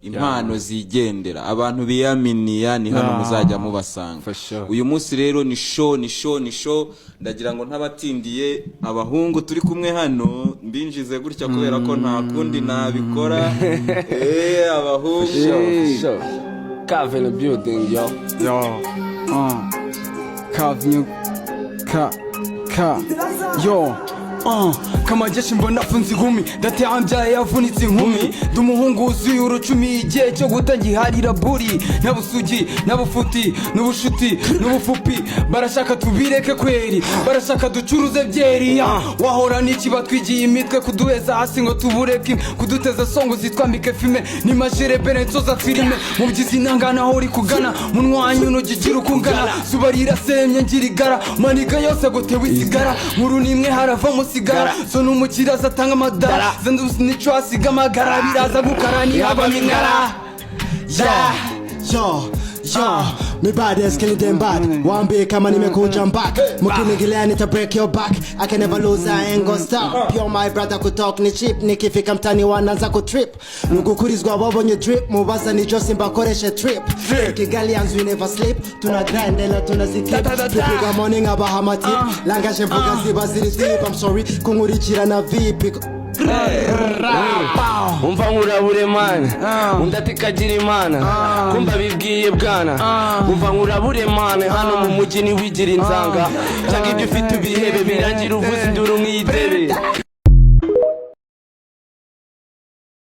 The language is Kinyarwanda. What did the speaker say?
impano zigendera abantu biyaminiya ni hano muzajya mubasanga. Uyu munsi rero ni show ndagira ngo ntabatindiye abahungu turi kumwe hano mbinjize gutya kubera ko nta kundi nabikora. Abahungu Cav in the building, yo. Yo, kama jeshi mbona funzi gumi date ambyaye yavunitse inkumi ndumuhungu wuzuye urucumi igihe cyo gutangiharira buri nabusugi nabufuti n'ubushuti n'ubufupi barashaka tubireke kweri barashaka ducuruze byeri wahora niki batwigiye imitwe kuduheza hasi ngo tubureke kuduteza songo zitwambike filme ni majere benenzo za filme mubyizi inangana aho uri kugana munwanyu no gigira ukungana subarira semye ngirigara maniga yose gotewe isigara nkuru nimwe harava musigara so numukira zatanga amadara zendusi nico asiga amagara biraza gukarani abamingara. Yo, me bad is killing them bad. One big come and make jump back. Mukinigilea need to break your back. I can never lose, I ain't gonna stop. Pure my brother could talk ni cheap. Nikifika mtani wananza ku trip. Nukukurizwa wabo nye drip. Mubasa ni Josi mbakoreshe trip. Kigalians we never sleep. Tuna grind ela tuna zikip. Tupiga morning abahama tip. Langa shevuga ziba ziri tip. I'm sorry kungurikira na vipi. Umva nkurabure mana undatika gira imana kumba bibwiye bwana umva nkurabure mana hano mu mujyi ni wigira inzanga cyangwa ibyo ufite ubihebe birangira uvuze induru nk'idebe.